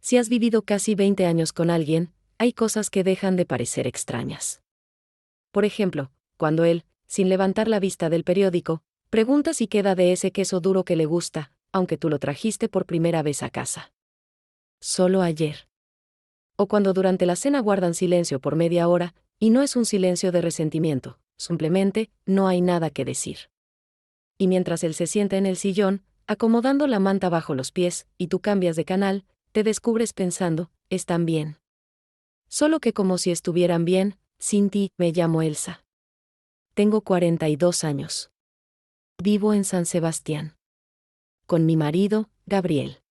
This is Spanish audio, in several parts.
si has vivido casi 20 años con alguien, hay cosas que dejan de parecer extrañas. Por ejemplo, cuando él, sin levantar la vista del periódico, pregunta si queda de ese queso duro que le gusta, aunque tú lo trajiste por primera vez a casa. Solo ayer. O cuando durante la cena guardan silencio por media hora, y no es un silencio de resentimiento, simplemente, no hay nada que decir. Y mientras él se sienta en el sillón, acomodando la manta bajo los pies, y tú cambias de canal, te descubres pensando, están bien. Solo que como si estuvieran bien, sin ti. Me llamo Elsa. Tengo 42 años. Vivo en San Sebastián. Con mi marido, Gabriel.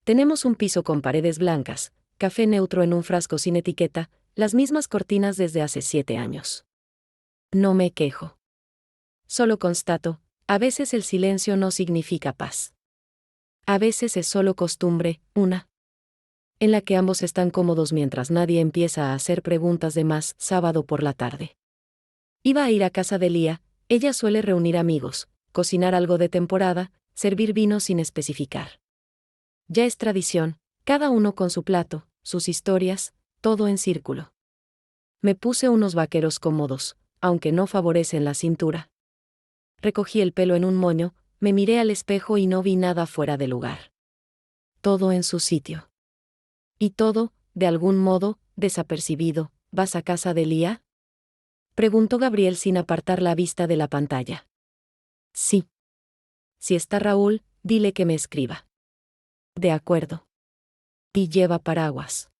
Tenemos un piso con paredes blancas, café neutro en un frasco sin etiqueta, las mismas cortinas desde hace 7 años. No me quejo. Solo constato, a veces el silencio no significa paz. A veces es solo costumbre, en la que ambos están cómodos mientras nadie empieza a hacer preguntas de más. Sábado por la tarde. Iba a ir a casa de Lía, ella suele reunir amigos, cocinar algo de temporada, servir vino sin especificar. Ya es tradición, cada uno con su plato, sus historias, todo en círculo. Me puse unos vaqueros cómodos, aunque no favorecen la cintura. Recogí el pelo en un moño, me miré al espejo y no vi nada fuera de lugar. Todo en su sitio. Y todo, de algún modo, desapercibido. ¿Vas a casa de Lía?, preguntó Gabriel sin apartar la vista de la pantalla. Sí. Si está Raúl, dile que me escriba. De acuerdo. Y lleva paraguas.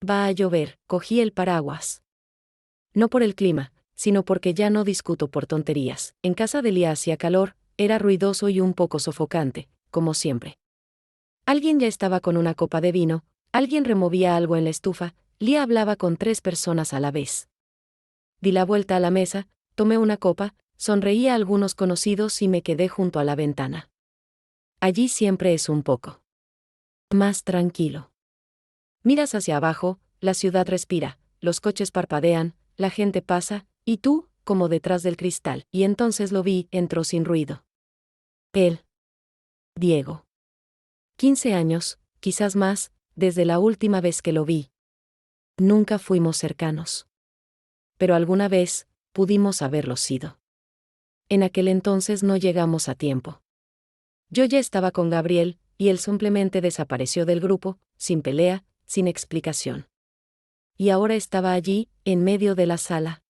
Va a llover. Cogí el paraguas. No por el clima, sino porque ya no discuto por tonterías. En casa de Lía hacía calor, era ruidoso y un poco sofocante, como siempre. Alguien ya estaba con una copa de vino, alguien removía algo en la estufa, Lía hablaba con 3 personas a la vez. Di la vuelta a la mesa, tomé una copa, sonreí a algunos conocidos y me quedé junto a la ventana. Allí siempre es un poco más tranquilo. Miras hacia abajo, la ciudad respira, los coches parpadean, la gente pasa, y tú, como detrás del cristal, y entonces lo vi, entró sin ruido. Él. Diego. 15 años, quizás más, desde la última vez que lo vi. Nunca fuimos cercanos. Pero alguna vez, pudimos haberlo sido. En aquel entonces no llegamos a tiempo. Yo ya estaba con Gabriel, y él simplemente desapareció del grupo, sin pelea, sin explicación. Y ahora estaba allí, en medio de la sala.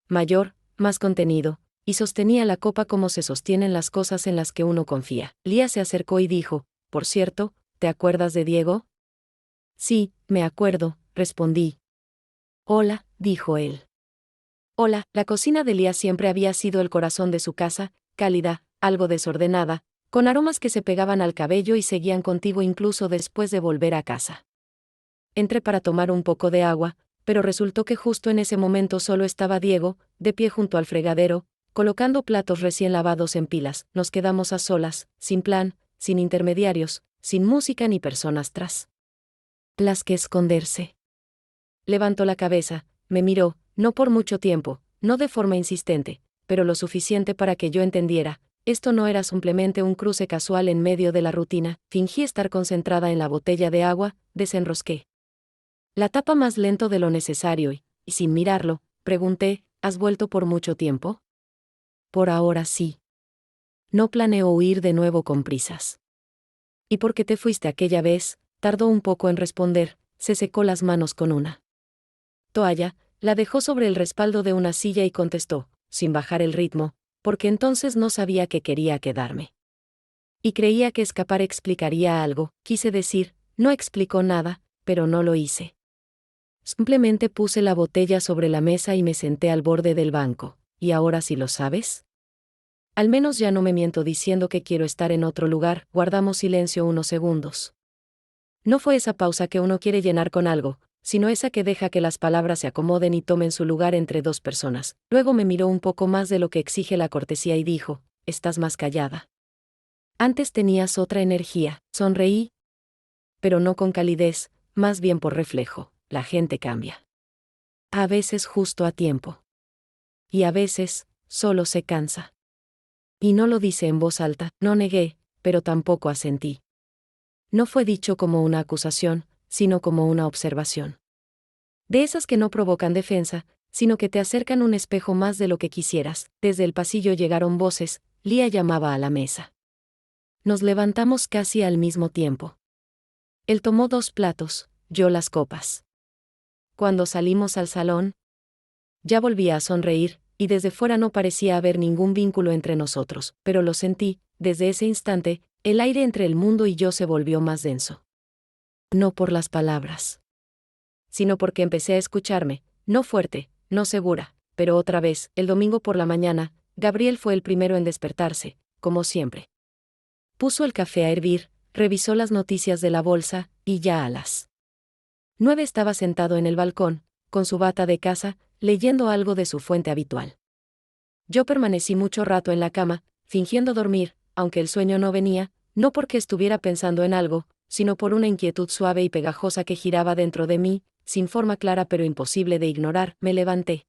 Mayor, más contenido, y sostenía la copa como se sostienen las cosas en las que uno confía. Lía se acercó y dijo, por cierto, ¿te acuerdas de Diego? Sí, me acuerdo, respondí. Hola, dijo él. Hola, la cocina de Lía siempre había sido el corazón de su casa, cálida, algo desordenada, con aromas que se pegaban al cabello y seguían contigo incluso después de volver a casa. Entré para tomar un poco de agua, pero resultó que justo en ese momento solo estaba Diego, de pie junto al fregadero, colocando platos recién lavados en pilas. Nos quedamos a solas, sin plan, sin intermediarios, sin música ni personas tras las que esconderse. Levantó la cabeza, me miró, no por mucho tiempo, no de forma insistente, pero lo suficiente para que yo entendiera, esto no era simplemente un cruce casual en medio de la rutina. Fingí estar concentrada en la botella de agua, desenrosqué la tapa más lento de lo necesario y, sin mirarlo, pregunté, ¿has vuelto por mucho tiempo? Por ahora sí. No planeo huir de nuevo con prisas. ¿Y por qué te fuiste aquella vez? Tardó un poco en responder, se secó las manos con una toalla, la dejó sobre el respaldo de una silla y contestó, sin bajar el ritmo, porque entonces no sabía que quería quedarme. Y creía que escapar explicaría algo, quise decir, no explicó nada, pero no lo hice. Simplemente puse la botella sobre la mesa y me senté al borde del banco. ¿Y ahora sí lo sabes? Al menos ya no me miento diciendo que quiero estar en otro lugar. Guardamos silencio unos segundos. No fue esa pausa que uno quiere llenar con algo, sino esa que deja que las palabras se acomoden y tomen su lugar entre 2 personas. Luego me miró un poco más de lo que exige la cortesía y dijo, estás más callada. Antes tenías otra energía. Sonreí, pero no con calidez, más bien por reflejo. La gente cambia. A veces justo a tiempo. Y a veces, solo se cansa. Y no lo dice en voz alta, no negué, pero tampoco asentí. no fue dicho como una acusación, sino como una observación. De esas que no provocan defensa, sino que te acercan un espejo más de lo que quisieras. Desde el pasillo llegaron voces, Lía llamaba a la mesa. Nos levantamos casi al mismo tiempo. Él tomó 2 platos, yo las copas. Cuando salimos al salón, ya volvía a sonreír, y desde fuera no parecía haber ningún vínculo entre nosotros, pero lo sentí, desde ese instante, el aire entre el mundo y yo se volvió más denso. No por las palabras, sino porque empecé a escucharme, no fuerte, no segura, pero otra vez, el domingo por la mañana, Gabriel fue el primero en despertarse, como siempre. Puso el café a hervir, revisó las noticias de la bolsa, y ya a las 9 estaba sentado en el balcón, con su bata de casa, leyendo algo de su fuente habitual. Yo permanecí mucho rato en la cama, fingiendo dormir, aunque el sueño no venía, no porque estuviera pensando en algo, sino por una inquietud suave y pegajosa que giraba dentro de mí, sin forma clara pero imposible de ignorar. Me levanté.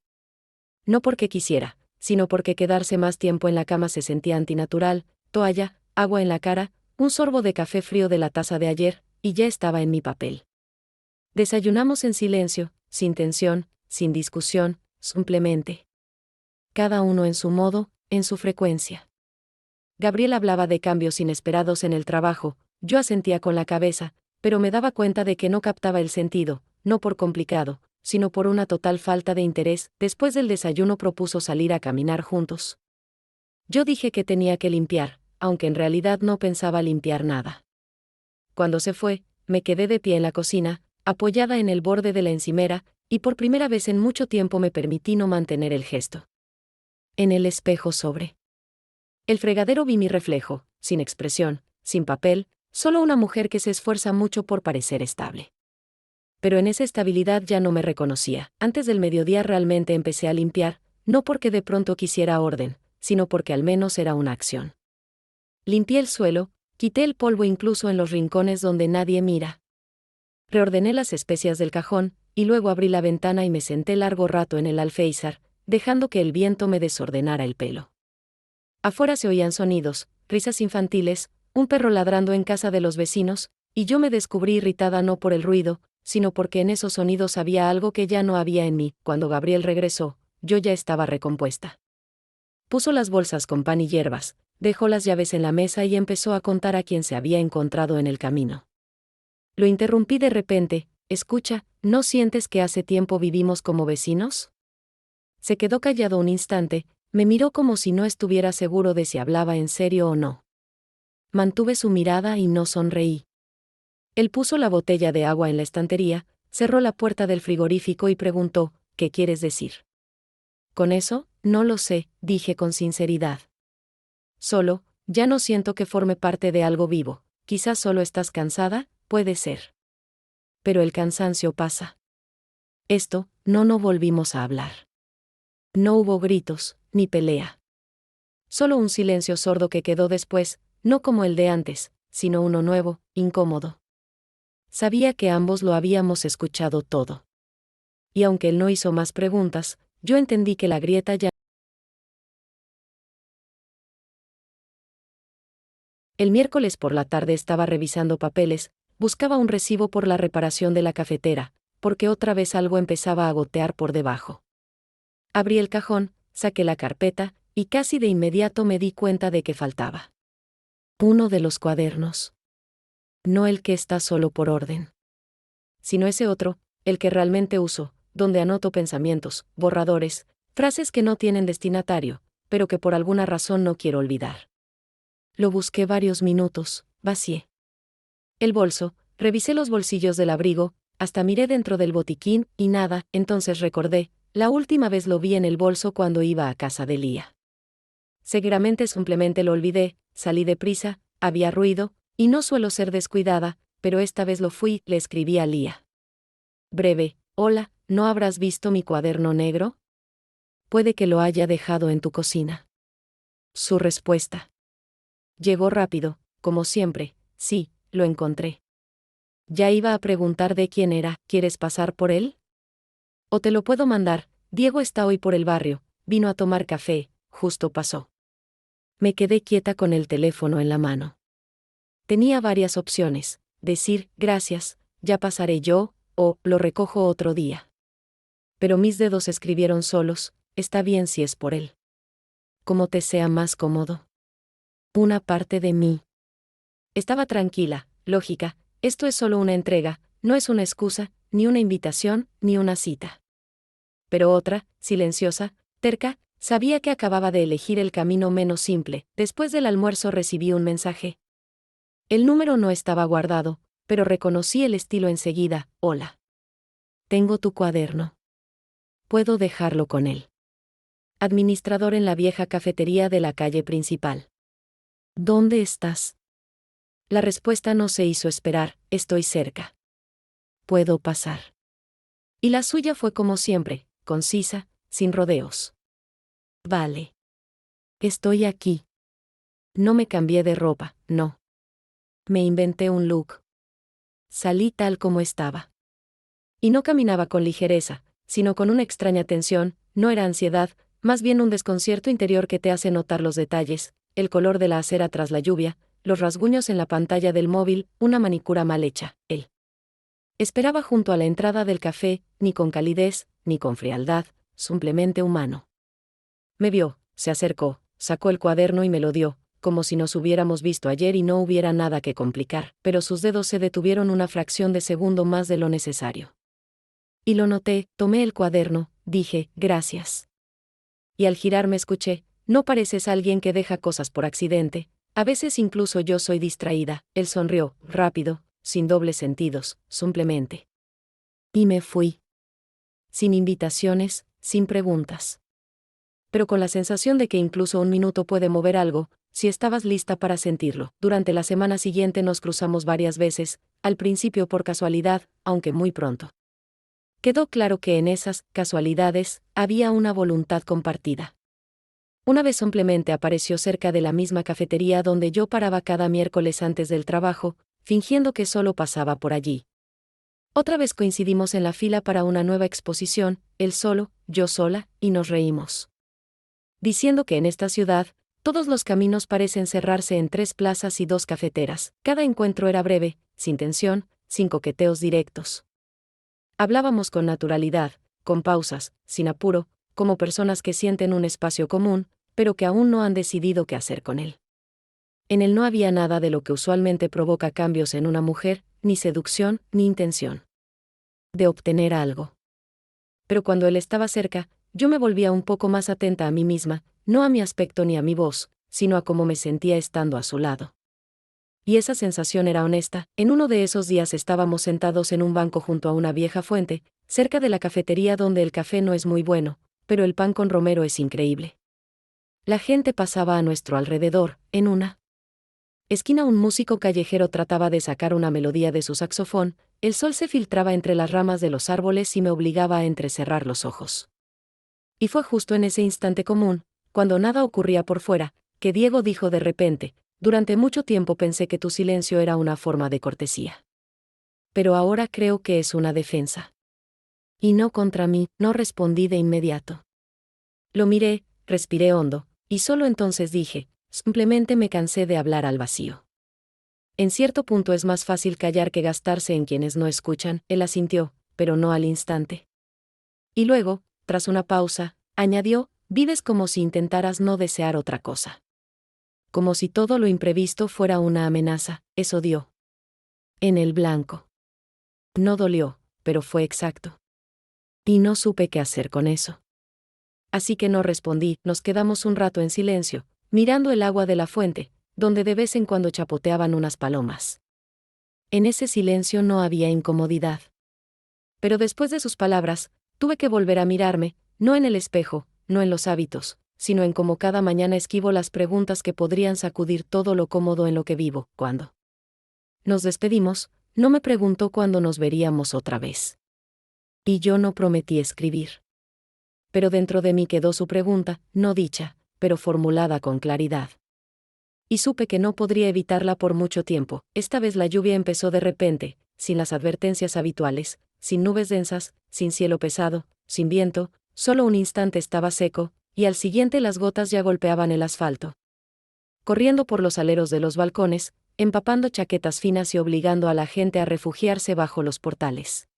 No porque quisiera, sino porque quedarse más tiempo en la cama se sentía antinatural. Toalla, agua en la cara, un sorbo de café frío de la taza de ayer, y ya estaba en mi papel. Desayunamos en silencio, sin tensión, sin discusión, simplemente. Cada uno en su modo, en su frecuencia. Gabriel hablaba de cambios inesperados en el trabajo, yo asentía con la cabeza, pero me daba cuenta de que no captaba el sentido, no por complicado, sino por una total falta de interés. Después del desayuno propuso salir a caminar juntos. Yo dije que tenía que limpiar, aunque en realidad no pensaba limpiar nada. Cuando se fue, me quedé de pie en la cocina, apoyada en el borde de la encimera, y por primera vez en mucho tiempo me permití no mantener el gesto. En el espejo sobre el fregadero vi mi reflejo, sin expresión, sin papel, solo una mujer que se esfuerza mucho por parecer estable. Pero en esa estabilidad ya no me reconocía. Antes del mediodía realmente empecé a limpiar, no porque de pronto quisiera orden, sino porque al menos era una acción. Limpié el suelo, quité el polvo incluso en los rincones donde nadie mira. Reordené las especias del cajón, y luego abrí la ventana y me senté largo rato en el alféizar, dejando que el viento me desordenara el pelo. Afuera se oían sonidos, risas infantiles, un perro ladrando en casa de los vecinos, y yo me descubrí irritada no por el ruido, sino porque en esos sonidos había algo que ya no había en mí. Cuando Gabriel regresó, yo ya estaba recompuesta. Puso las bolsas con pan y hierbas, dejó las llaves en la mesa y empezó a contar a quien se había encontrado en el camino. Lo interrumpí de repente. Escucha, ¿no sientes que hace tiempo vivimos como vecinos? Se quedó callado un instante, me miró como si no estuviera seguro de si hablaba en serio o no. Mantuve su mirada y no sonreí. Él puso la botella de agua en la estantería, cerró la puerta del frigorífico y preguntó, ¿qué quieres decir? Con eso, no lo sé, dije con sinceridad. Solo, ya no siento que forme parte de algo vivo. Quizás solo estás cansada, puede ser. Pero el cansancio pasa. No volvimos a hablar. No hubo gritos, ni pelea. Solo un silencio sordo que quedó después, no como el de antes, sino uno nuevo, incómodo. Sabía que ambos lo habíamos escuchado todo. Y aunque él no hizo más preguntas, yo entendí que la grieta ya... El miércoles por la tarde estaba revisando papeles, buscaba un recibo por la reparación de la cafetera, porque otra vez algo empezaba a gotear por debajo. Abrí el cajón, saqué la carpeta, y casi de inmediato me di cuenta de que faltaba uno de los cuadernos. No el que está solo por orden, sino ese otro, el que realmente uso, donde anoto pensamientos, borradores, frases que no tienen destinatario, pero que por alguna razón no quiero olvidar. Lo busqué varios minutos, vacié el bolso, revisé los bolsillos del abrigo, hasta miré dentro del botiquín, y nada. Entonces recordé, la última vez lo vi en el bolso cuando iba a casa de Lía. Seguramente simplemente lo olvidé, salí deprisa, había ruido, y no suelo ser descuidada, pero esta vez lo fui. Le escribí a Lía. Breve, hola, ¿no habrás visto mi cuaderno negro? Puede que lo haya dejado en tu cocina. Su respuesta llegó rápido, como siempre. Sí, lo encontré. Ya iba a preguntar de quién era. ¿Quieres pasar por él? O te lo puedo mandar. Diego está hoy por el barrio, vino a tomar café, justo pasó. Me quedé quieta con el teléfono en la mano. Tenía varias opciones. decir, gracias, ya pasaré yo, o lo recojo otro día. Pero mis dedos escribieron solos, está bien si es por él. Como te sea más cómodo. Una parte de mí. Estaba tranquila, lógica, esto es solo una entrega, no es una excusa, ni una invitación, ni una cita. Pero otra, silenciosa, terca, sabía que acababa de elegir el camino menos simple. Después del almuerzo recibí un mensaje. El número no estaba guardado, pero reconocí el estilo enseguida. Hola. Tengo tu cuaderno. Puedo dejarlo con él. Administrador en la vieja cafetería de la calle principal. ¿Dónde estás? La respuesta no se hizo esperar, estoy cerca. Puedo pasar. Y la suya fue como siempre, concisa, sin rodeos. Vale. Estoy aquí. No me cambié de ropa, no. Me inventé un look. Salí tal como estaba. Y no caminaba con ligereza, sino con una extraña tensión, no era ansiedad, más bien un desconcierto interior que te hace notar los detalles, el color de la acera tras la lluvia, los rasguños en la pantalla del móvil, una manicura mal hecha. Él esperaba junto a la entrada del café, ni con calidez, ni con frialdad, simplemente humano. Me vio, se acercó, sacó el cuaderno y me lo dio, como si nos hubiéramos visto ayer y no hubiera nada que complicar, pero sus dedos se detuvieron una fracción de segundo más de lo necesario. Y lo noté, tomé el cuaderno, dije, gracias. Y al girarme escuché, no pareces alguien que deja cosas por accidente, a veces incluso yo soy distraída. Él sonrió, rápido, sin dobles sentidos, simplemente. Y me fui. Sin invitaciones, sin preguntas. Pero con la sensación de que incluso un minuto puede mover algo, si estabas lista para sentirlo. Durante la semana siguiente nos cruzamos varias veces, al principio por casualidad, aunque muy pronto. Quedó claro que en esas casualidades había una voluntad compartida. Una vez simplemente apareció cerca de la misma cafetería donde yo paraba cada miércoles antes del trabajo, fingiendo que solo pasaba por allí. Otra vez coincidimos en la fila para una nueva exposición, él solo, yo sola, y nos reímos. Diciendo que en esta ciudad, todos los caminos parecen cerrarse en 3 plazas y 2 cafeteras. Cada encuentro era breve, sin tensión, sin coqueteos directos. Hablábamos con naturalidad, con pausas, sin apuro, como personas que sienten un espacio común, pero que aún no han decidido qué hacer con él. En él no había nada de lo que usualmente provoca cambios en una mujer, ni seducción, ni intención de obtener algo. Pero cuando él estaba cerca, yo me volvía un poco más atenta a mí misma, no a mi aspecto ni a mi voz, sino a cómo me sentía estando a su lado. Y esa sensación era honesta. En uno de esos días estábamos sentados en un banco junto a una vieja fuente, cerca de la cafetería donde el café no es muy bueno, pero el pan con romero es increíble. La gente pasaba a nuestro alrededor. En una esquina un músico callejero trataba de sacar una melodía de su saxofón, el sol se filtraba entre las ramas de los árboles y me obligaba a entrecerrar los ojos. Y fue justo en ese instante común, cuando nada ocurría por fuera, que Diego dijo de repente, durante mucho tiempo pensé que tu silencio era una forma de cortesía. Pero ahora creo que es una defensa. Y no contra mí, no respondí de inmediato. Lo miré, respiré hondo, y solo entonces dije, simplemente me cansé de hablar al vacío. En cierto punto es más fácil callar que gastarse en quienes no escuchan, él asintió, pero no al instante. Y luego, tras una pausa, añadió, vives como si intentaras no desear otra cosa. Como si todo lo imprevisto fuera una amenaza, eso dio. En el blanco. No dolió, pero fue exacto. Y no supe qué hacer con eso. Así que no respondí, nos quedamos un rato en silencio, mirando el agua de la fuente, donde de vez en cuando chapoteaban unas palomas. En ese silencio no había incomodidad. Pero después de sus palabras, tuve que volver a mirarme, no en el espejo, no en los hábitos, sino en cómo cada mañana esquivo las preguntas que podrían sacudir todo lo cómodo en lo que vivo. Cuando nos despedimos, no me preguntó cuándo nos veríamos otra vez. Y yo no prometí escribir. Pero dentro de mí quedó su pregunta, no dicha, pero formulada con claridad. Y supe que no podría evitarla por mucho tiempo. Esta vez la lluvia empezó de repente, sin las advertencias habituales, sin nubes densas, sin cielo pesado, sin viento, solo un instante estaba seco, y al siguiente las gotas ya golpeaban el asfalto. Corriendo por los aleros de los balcones, empapando chaquetas finas y obligando a la gente a refugiarse bajo los portales.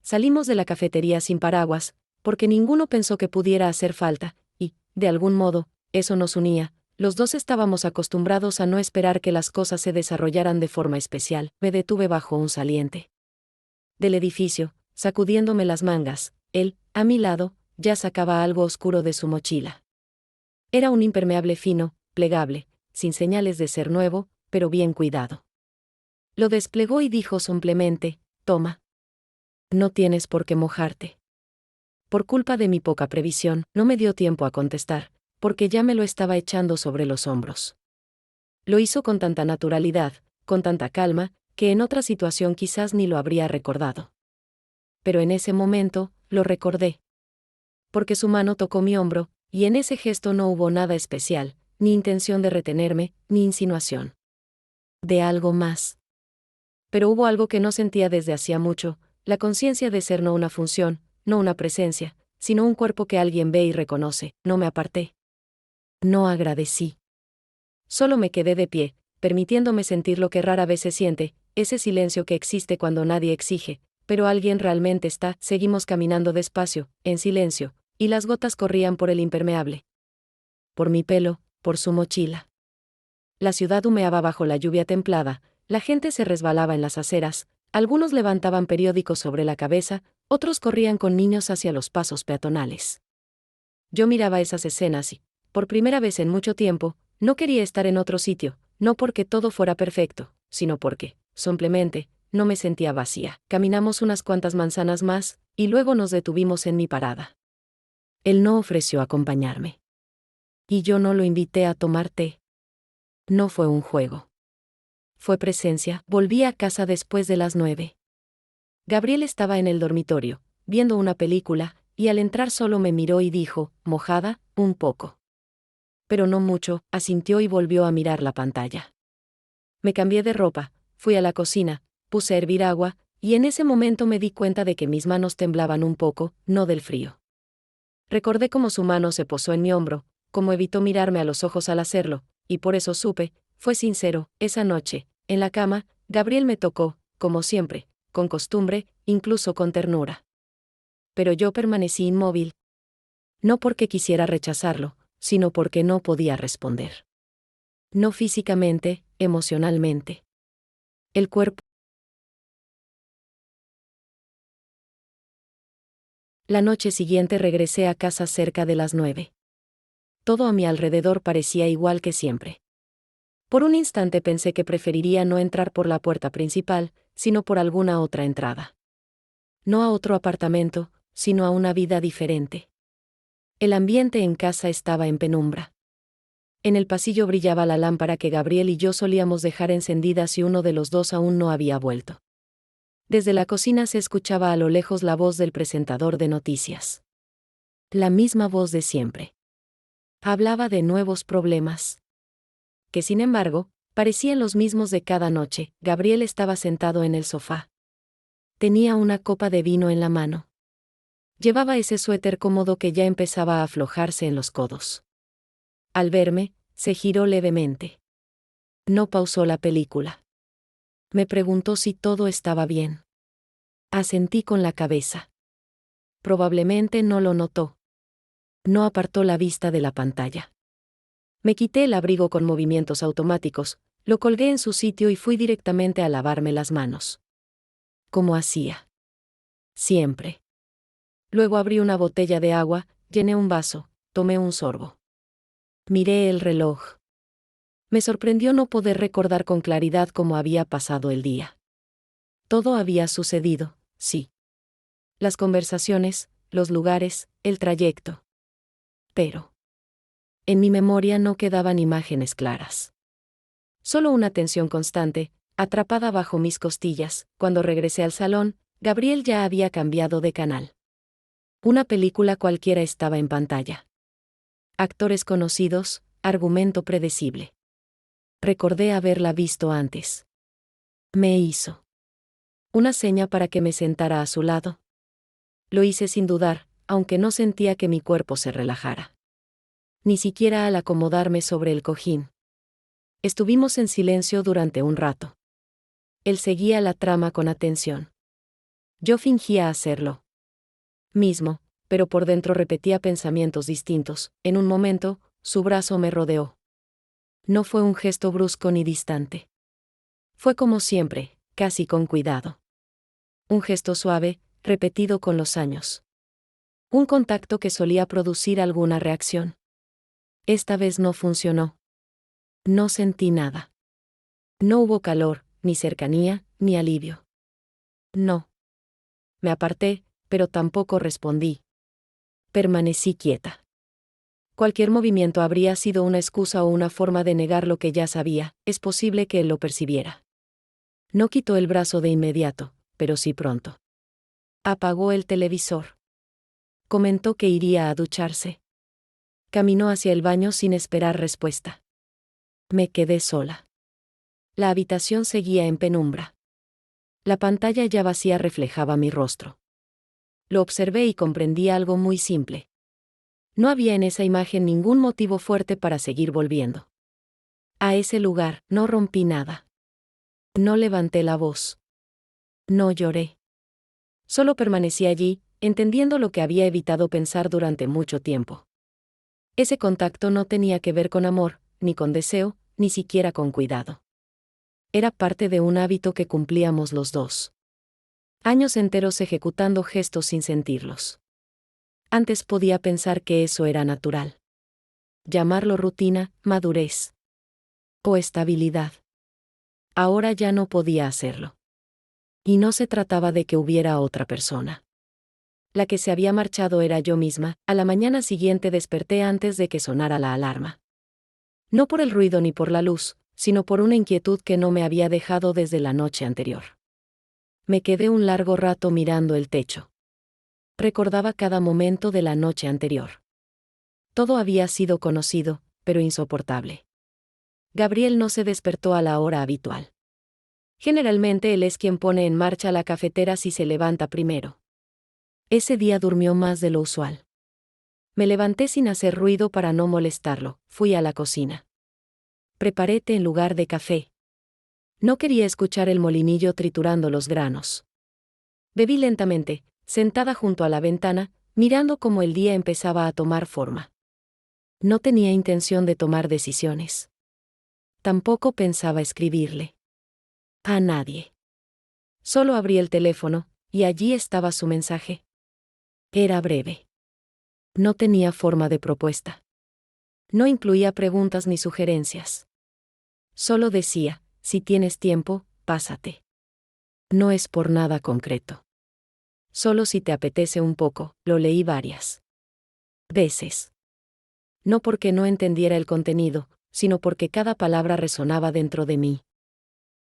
Salimos de la cafetería sin paraguas, porque ninguno pensó que pudiera hacer falta, y, de algún modo, eso nos unía. Los dos estábamos acostumbrados a no esperar que las cosas se desarrollaran de forma especial. Me detuve bajo un saliente del edificio, sacudiéndome las mangas. Él, a mi lado, ya sacaba algo oscuro de su mochila. Era un impermeable fino, plegable, sin señales de ser nuevo, pero bien cuidado. Lo desplegó y dijo sombremente: «Toma. No tienes por qué mojarte». Por culpa de mi poca previsión, no me dio tiempo a contestar, porque ya me lo estaba echando sobre los hombros. Lo hizo con tanta naturalidad, con tanta calma, que en otra situación quizás ni lo habría recordado. Pero en ese momento, lo recordé. Porque su mano tocó mi hombro, y en ese gesto no hubo nada especial, ni intención de retenerme, ni insinuación de algo más. Pero hubo algo que no sentía desde hacía mucho, la conciencia de ser no una función, no una presencia, sino un cuerpo que alguien ve y reconoce. No me aparté. No agradecí. Solo me quedé de pie, permitiéndome sentir lo que rara vez se siente, ese silencio que existe cuando nadie exige, pero alguien realmente está. Seguimos caminando despacio, en silencio, y las gotas corrían por el impermeable. Por mi pelo, por su mochila. La ciudad humeaba bajo la lluvia templada, la gente se resbalaba en las aceras, algunos levantaban periódicos sobre la cabeza, otros corrían con niños hacia los pasos peatonales. Yo miraba esas escenas y, por primera vez en mucho tiempo, no quería estar en otro sitio, no porque todo fuera perfecto, sino porque, simplemente, no me sentía vacía. Caminamos unas cuantas manzanas más, y luego nos detuvimos en mi parada. Él no ofreció acompañarme. Y yo no lo invité a tomar té. No fue un juego. Fue presencia. Volví a casa después de las 9. Gabriel estaba en el dormitorio, viendo una película, y al entrar solo me miró y dijo: «¿Mojada?» «Un poco». Pero no mucho, asintió y volvió a mirar la pantalla. Me cambié de ropa, fui a la cocina, puse a hervir agua, y en ese momento me di cuenta de que mis manos temblaban un poco, no del frío. Recordé cómo su mano se posó en mi hombro, cómo evitó mirarme a los ojos al hacerlo, y por eso supe, fue sincero. Esa noche, en la cama, Gabriel me tocó, como siempre, con costumbre, incluso con ternura. Pero yo permanecí inmóvil. No porque quisiera rechazarlo, sino porque no podía responder. No físicamente, emocionalmente. El cuerpo. La noche siguiente regresé a casa cerca de las 9. Todo a mi alrededor parecía igual que siempre. Por un instante pensé que preferiría no entrar por la puerta principal, sino por alguna otra entrada. No a otro apartamento, sino a una vida diferente. El ambiente en casa estaba en penumbra. En el pasillo brillaba la lámpara que Gabriel y yo solíamos dejar encendida si uno de los dos aún no había vuelto. Desde la cocina se escuchaba a lo lejos la voz del presentador de noticias. La misma voz de siempre. Hablaba de nuevos problemas, que sin embargo, parecían los mismos de cada noche. Gabriel estaba sentado en el sofá. Tenía una copa de vino en la mano. Llevaba ese suéter cómodo que ya empezaba a aflojarse en los codos. Al verme, se giró levemente. No pausó la película. Me preguntó si todo estaba bien. Asentí con la cabeza. Probablemente no lo notó. No apartó la vista de la pantalla. Me quité el abrigo con movimientos automáticos, lo colgué en su sitio y fui directamente a lavarme las manos. Como hacía. Siempre. Luego abrí una botella de agua, llené un vaso, tomé un sorbo. Miré el reloj. Me sorprendió no poder recordar con claridad cómo había pasado el día. Todo había sucedido, sí. Las conversaciones, los lugares, el trayecto. Pero en mi memoria no quedaban imágenes claras. Solo una tensión constante, atrapada bajo mis costillas. Cuando regresé al salón, Gabriel ya había cambiado de canal. Una película cualquiera estaba en pantalla. Actores conocidos, argumento predecible. Recordé haberla visto antes. Me hizo una seña para que me sentara a su lado. Lo hice sin dudar, aunque no sentía que mi cuerpo se relajara. Ni siquiera al acomodarme sobre el cojín. Estuvimos en silencio durante un rato. Él seguía la trama con atención. Yo fingía hacerlo mismo, pero por dentro repetía pensamientos distintos. En un momento, su brazo me rodeó. No fue un gesto brusco ni distante. Fue como siempre, casi con cuidado. Un gesto suave, repetido con los años. Un contacto que solía producir alguna reacción. Esta vez no funcionó. No sentí nada. No hubo calor, ni cercanía, ni alivio. No. Me aparté, pero tampoco respondí. Permanecí quieta. Cualquier movimiento habría sido una excusa o una forma de negar lo que ya sabía. Es posible que él lo percibiera. No quitó el brazo de inmediato, pero sí pronto. Apagó el televisor. Comentó que iría a ducharse. Caminó hacia el baño sin esperar respuesta. Me quedé sola. La habitación seguía en penumbra. La pantalla ya vacía reflejaba mi rostro. Lo observé y comprendí algo muy simple. No había en esa imagen ningún motivo fuerte para seguir volviendo. A ese lugar no rompí nada. No levanté la voz. No lloré. Solo permanecí allí, entendiendo lo que había evitado pensar durante mucho tiempo. Ese contacto no tenía que ver con amor, ni con deseo, ni siquiera con cuidado. Era parte de un hábito que cumplíamos los dos. Años enteros ejecutando gestos sin sentirlos. Antes podía pensar que eso era natural. Llamarlo rutina, madurez. O estabilidad. Ahora ya no podía hacerlo. Y no se trataba de que hubiera otra persona. La que se había marchado era yo misma. A la mañana siguiente desperté antes de que sonara la alarma. No por el ruido ni por la luz, sino por una inquietud que no me había dejado desde la noche anterior. Me quedé un largo rato mirando el techo. Recordaba cada momento de la noche anterior. Todo había sido conocido, pero insoportable. Gabriel no se despertó a la hora habitual. Generalmente él es quien pone en marcha la cafetera si se levanta primero. Ese día durmió más de lo usual. Me levanté sin hacer ruido para no molestarlo. Fui a la cocina. Preparé té en lugar de café. No quería escuchar el molinillo triturando los granos. Bebí lentamente, sentada junto a la ventana, mirando cómo el día empezaba a tomar forma. No tenía intención de tomar decisiones. Tampoco pensaba escribirle. A nadie. Solo abrí el teléfono, y allí estaba su mensaje. Era breve. No tenía forma de propuesta. No incluía preguntas ni sugerencias. Solo decía, si tienes tiempo, pásate. No es por nada concreto. Solo si te apetece un poco. Lo leí varias veces. No porque no entendiera el contenido, sino porque cada palabra resonaba dentro de mí.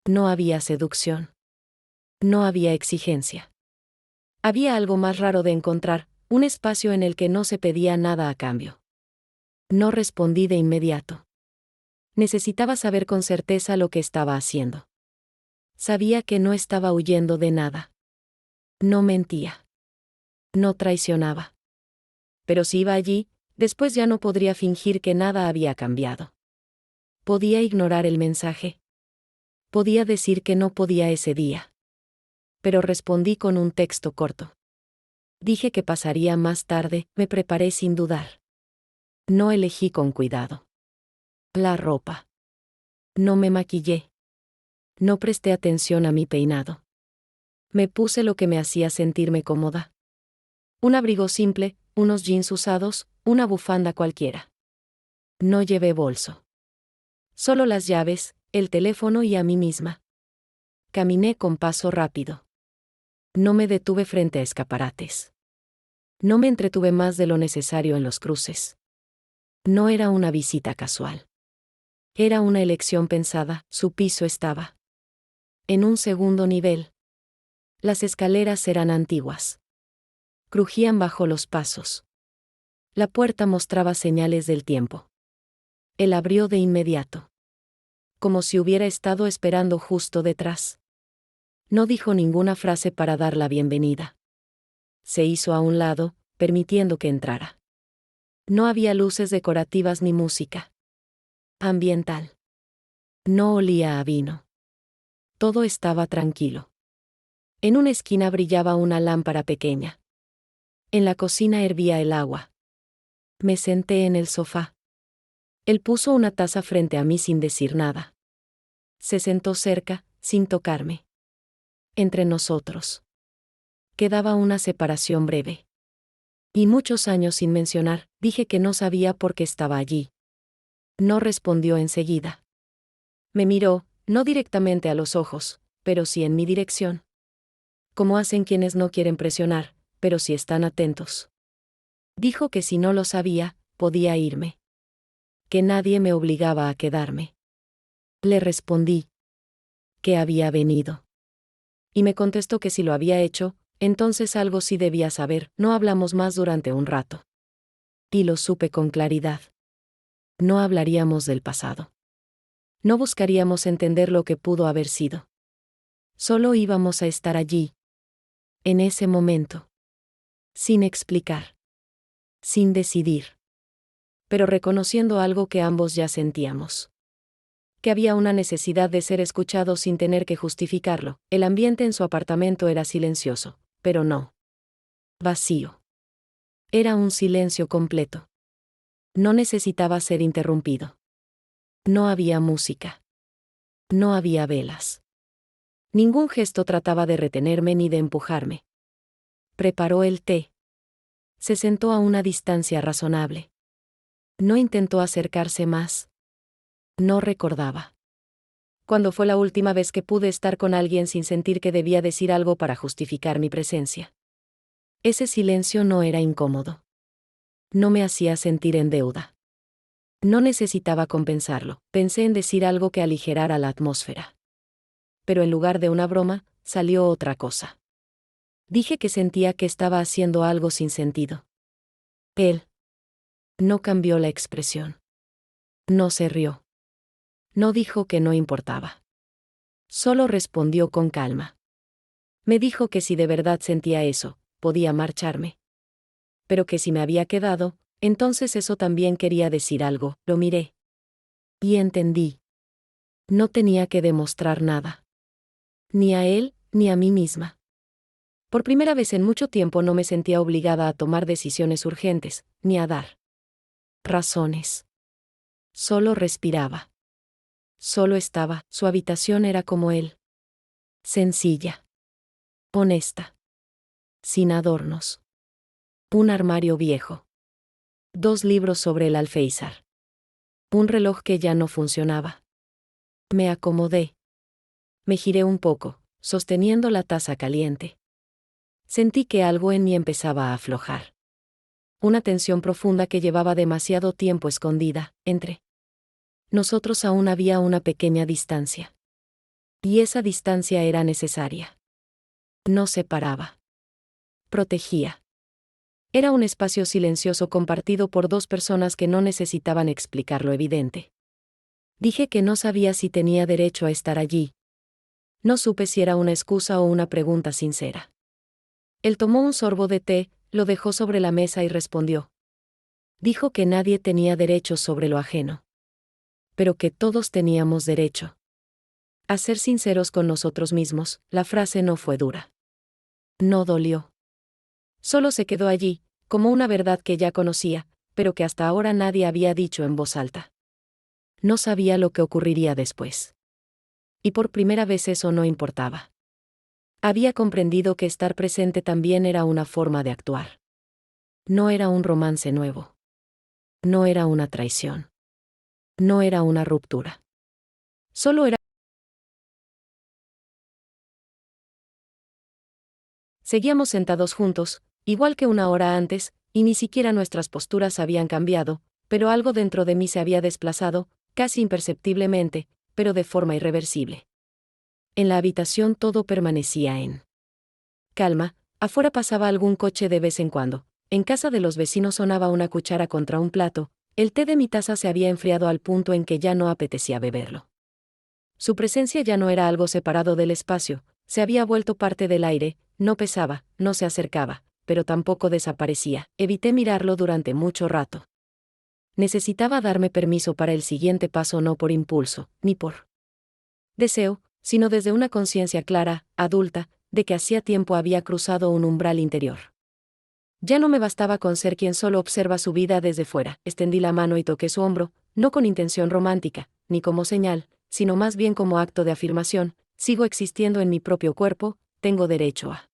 No había seducción. No había exigencia. Había algo más raro de encontrar, un espacio en el que no se pedía nada a cambio. No respondí de inmediato. Necesitaba saber con certeza lo que estaba haciendo. Sabía que no estaba huyendo de nada. No mentía. No traicionaba. Pero si iba allí, después ya no podría fingir que nada había cambiado. Podía ignorar el mensaje. Podía decir que no podía ese día. Pero respondí con un texto corto. Dije que pasaría más tarde, me preparé sin dudar. No elegí con cuidado la ropa. No me maquillé. No presté atención a mi peinado. Me puse lo que me hacía sentirme cómoda. Un abrigo simple, unos jeans usados, una bufanda cualquiera. No llevé bolso. Solo las llaves, el teléfono y a mí misma. Caminé con paso rápido. No me detuve frente a escaparates. No me entretuve más de lo necesario en los cruces. No era una visita casual. Era una elección pensada. Su piso estaba en un segundo nivel. Las escaleras eran antiguas. Crujían bajo los pasos. La puerta mostraba señales del tiempo. Él abrió de inmediato. Como si hubiera estado esperando justo detrás. No dijo ninguna frase para dar la bienvenida. Se hizo a un lado, permitiendo que entrara. No había luces decorativas ni música ambiental. No olía a vino. Todo estaba tranquilo. En una esquina brillaba una lámpara pequeña. En la cocina hervía el agua. Me senté en el sofá. Él puso una taza frente a mí sin decir nada. Se sentó cerca, sin tocarme. Entre nosotros quedaba una separación breve. Y muchos años sin mencionar, dije que no sabía por qué estaba allí. No respondió enseguida. Me miró, no directamente a los ojos, pero sí en mi dirección. Como hacen quienes no quieren presionar, pero sí están atentos. Dijo que si no lo sabía, podía irme. Que nadie me obligaba a quedarme. Le respondí que había venido. Y me contestó que si lo había hecho, entonces algo sí debía saber. No hablamos más durante un rato. Y lo supe con claridad. No hablaríamos del pasado. No buscaríamos entender lo que pudo haber sido. Solo íbamos a estar allí. En ese momento. Sin explicar. Sin decidir. Pero reconociendo algo que ambos ya sentíamos. Que había una necesidad de ser escuchado sin tener que justificarlo. El ambiente en su apartamento era silencioso, pero no vacío. Era un silencio completo. No necesitaba ser interrumpido. No había música. No había velas. Ningún gesto trataba de retenerme ni de empujarme. Preparó el té. Se sentó a una distancia razonable. No intentó acercarse más. No recordaba. ¿Cuándo fue la última vez que pude estar con alguien sin sentir que debía decir algo para justificar mi presencia? Ese silencio no era incómodo. No me hacía sentir en deuda. No necesitaba compensarlo. Pensé en decir algo que aligerara la atmósfera. Pero en lugar de una broma, salió otra cosa. Dije que sentía que estaba haciendo algo sin sentido. Él no cambió la expresión. No se rió. No dijo que no importaba. Solo respondió con calma. Me dijo que si de verdad sentía eso, podía marcharme. Pero que si me había quedado, entonces eso también quería decir algo. Lo miré. Y entendí. No tenía que demostrar nada. Ni a él, ni a mí misma. Por primera vez en mucho tiempo no me sentía obligada a tomar decisiones urgentes, ni a dar razones. Solo respiraba. Solo estaba. Su habitación era como él. Sencilla. Honesta. Sin adornos. Un armario viejo. 2 libros sobre el alféizar. Un reloj que ya no funcionaba. Me acomodé. Me giré un poco, sosteniendo la taza caliente. Sentí que algo en mí empezaba a aflojar. Una tensión profunda que llevaba demasiado tiempo escondida. Entre nosotros aún había una pequeña distancia. Y esa distancia era necesaria. No separaba. Protegía. Era un espacio silencioso compartido por 2 personas que no necesitaban explicar lo evidente. Dije que no sabía si tenía derecho a estar allí. No supe si era una excusa o una pregunta sincera. Él tomó un sorbo de té, lo dejó sobre la mesa y respondió. Dijo que nadie tenía derechos sobre lo ajeno. Pero que todos teníamos derecho a ser sinceros con nosotros mismos. La frase no fue dura. No dolió. Solo se quedó allí, como una verdad que ya conocía, pero que hasta ahora nadie había dicho en voz alta. No sabía lo que ocurriría después. Y por primera vez eso no importaba. Había comprendido que estar presente también era una forma de actuar. No era un romance nuevo. No era una traición. No era una ruptura. Solo era... Seguíamos sentados juntos, igual que una hora antes, y ni siquiera nuestras posturas habían cambiado, pero algo dentro de mí se había desplazado, casi imperceptiblemente, pero de forma irreversible. En la habitación todo permanecía en calma. Afuera pasaba algún coche de vez en cuando. En casa de los vecinos sonaba una cuchara contra un plato. El té de mi taza se había enfriado al punto en que ya no apetecía beberlo. Su presencia ya no era algo separado del espacio, se había vuelto parte del aire, no pesaba, no se acercaba, pero tampoco desaparecía. Evité mirarlo durante mucho rato. Necesitaba darme permiso para el siguiente paso, no por impulso, ni por deseo, sino desde una conciencia clara, adulta, de que hacía tiempo había cruzado un umbral interior. Ya no me bastaba con ser quien solo observa su vida desde fuera. Extendí la mano y toqué su hombro, no con intención romántica, ni como señal, sino más bien como acto de afirmación: sigo existiendo en mi propio cuerpo, tengo derecho a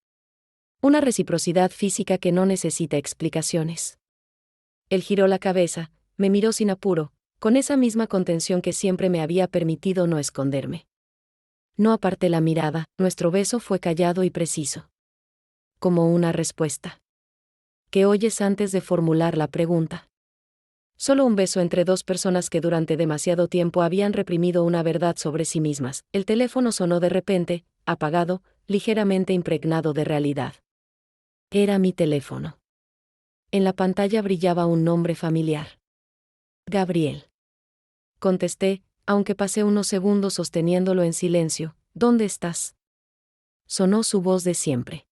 una reciprocidad física que no necesita explicaciones. Él giró la cabeza, me miró sin apuro, con esa misma contención que siempre me había permitido no esconderme. No aparté la mirada, nuestro beso fue callado y preciso. Como una respuesta. ¿Qué oyes antes de formular la pregunta? Solo un beso entre dos personas que durante demasiado tiempo habían reprimido una verdad sobre sí mismas. El teléfono sonó de repente, apagado, ligeramente impregnado de realidad. Era mi teléfono. En la pantalla brillaba un nombre familiar. Gabriel. Contesté, aunque pasé unos segundos sosteniéndolo en silencio. ¿Dónde estás? Sonó su voz de siempre.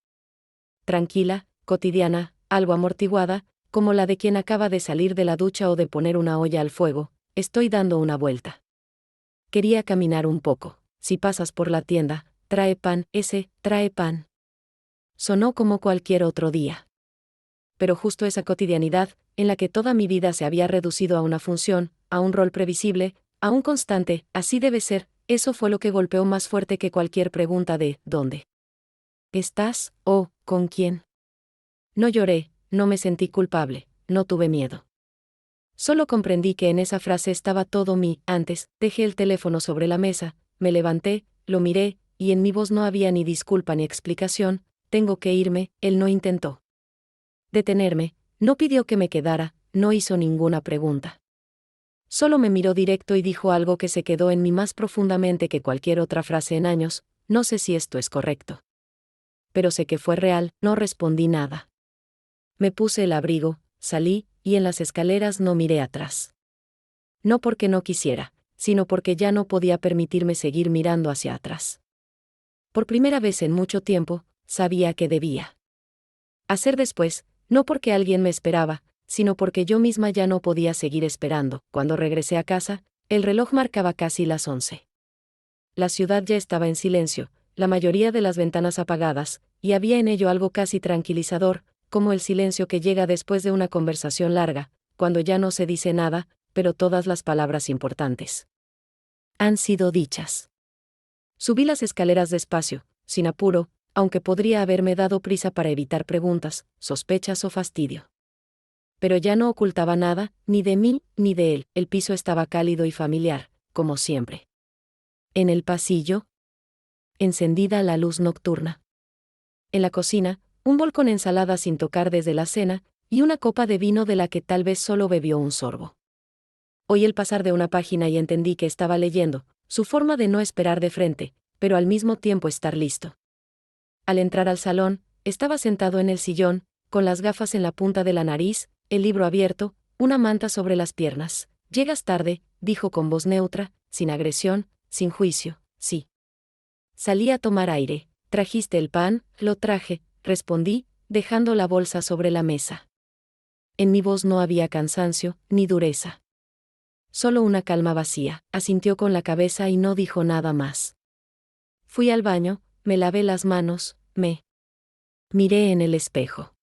Tranquila, cotidiana, algo amortiguada, como la de quien acaba de salir de la ducha o de poner una olla al fuego. Estoy dando una vuelta. Quería caminar un poco. Si pasas por la tienda, trae pan, trae pan. Sonó como cualquier otro día. Pero justo esa cotidianidad, en la que toda mi vida se había reducido a una función, a un rol previsible, a un constante, así debe ser, eso fue lo que golpeó más fuerte que cualquier pregunta de ¿dónde estás? O ¿con quién? No lloré, no me sentí culpable, no tuve miedo. Solo comprendí que en esa frase estaba todo mi antes. Dejé el teléfono sobre la mesa, me levanté, lo miré, y en mi voz no había ni disculpa ni explicación. Tengo que irme. Él no intentó detenerme, no pidió que me quedara, no hizo ninguna pregunta. Solo me miró directo y dijo algo que se quedó en mí más profundamente que cualquier otra frase en años: no sé si esto es correcto. Pero sé que fue real. No respondí nada. Me puse el abrigo, salí, y en las escaleras no miré atrás. No porque no quisiera, sino porque ya no podía permitirme seguir mirando hacia atrás. Por primera vez en mucho tiempo, sabía que debía hacer después, no porque alguien me esperaba, sino porque yo misma ya no podía seguir esperando. Cuando regresé a casa, el reloj marcaba casi las 11. La ciudad ya estaba en silencio, la mayoría de las ventanas apagadas, y había en ello algo casi tranquilizador, como el silencio que llega después de una conversación larga, cuando ya no se dice nada, pero todas las palabras importantes han sido dichas. Subí las escaleras despacio, sin apuro, aunque podría haberme dado prisa para evitar preguntas, sospechas o fastidio. Pero ya no ocultaba nada, ni de mí, ni de él. El piso estaba cálido y familiar, como siempre. En el pasillo, encendida la luz nocturna. En la cocina, un bol con ensalada sin tocar desde la cena, y una copa de vino de la que tal vez solo bebió un sorbo. Oí el pasar de una página y entendí que estaba leyendo, su forma de no esperar de frente, pero al mismo tiempo estar listo. Al entrar al salón, estaba sentado en el sillón, con las gafas en la punta de la nariz, el libro abierto, una manta sobre las piernas. «Llegas tarde», dijo con voz neutra, sin agresión, sin juicio. «Sí. Salí a tomar aire». «¿Trajiste el pan?» «Lo traje», respondí, dejando la bolsa sobre la mesa. En mi voz no había cansancio, ni dureza. Solo una calma vacía. Asintió con la cabeza y no dijo nada más. Fui al baño, me lavé las manos, me miré en el espejo.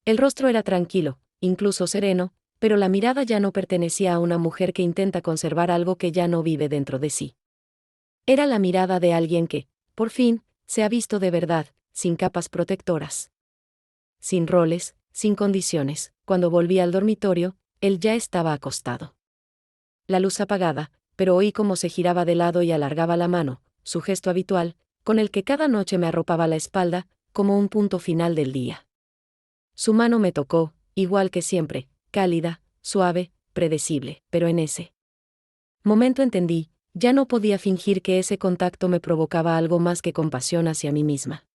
El rostro era tranquilo, incluso sereno, pero la mirada ya no pertenecía a una mujer que intenta conservar algo que ya no vive dentro de sí. Era la mirada de alguien que, por fin, se ha visto de verdad, sin capas protectoras. Sin roles, sin condiciones. Cuando volví al dormitorio, él ya estaba acostado. La luz apagada, pero oí cómo se giraba de lado y alargaba la mano, su gesto habitual, con el que cada noche me arropaba la espalda, como un punto final del día. Su mano me tocó, igual que siempre, cálida, suave, predecible, pero en ese momento entendí, ya no podía fingir que ese contacto me provocaba algo más que compasión hacia mí misma.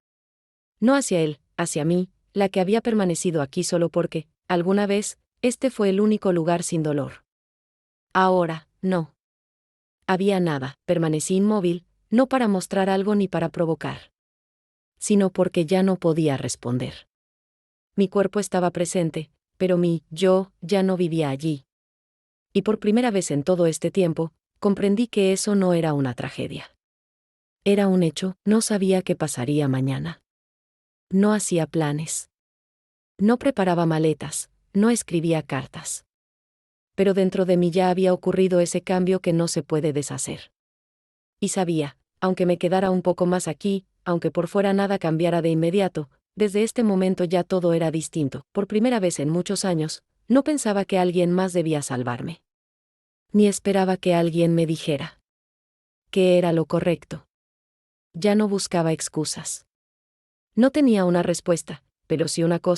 No hacia él, hacia mí, la que había permanecido aquí solo porque, alguna vez, este fue el único lugar sin dolor. Ahora, no. Había nada. Permanecí inmóvil, no para mostrar algo ni para provocar, sino porque ya no podía responder. Mi cuerpo estaba presente, pero mi yo ya no vivía allí. Y por primera vez en todo este tiempo, comprendí que eso no era una tragedia. Era un hecho, no sabía qué pasaría mañana. No hacía planes. No preparaba maletas, no escribía cartas. Pero dentro de mí ya había ocurrido ese cambio que no se puede deshacer. Y sabía, aunque me quedara un poco más aquí, aunque por fuera nada cambiara de inmediato, desde este momento ya todo era distinto. Por primera vez en muchos años, no pensaba que alguien más debía salvarme. Ni esperaba que alguien me dijera que era lo correcto. Ya no buscaba excusas. No tenía una respuesta, pero sí una cosa.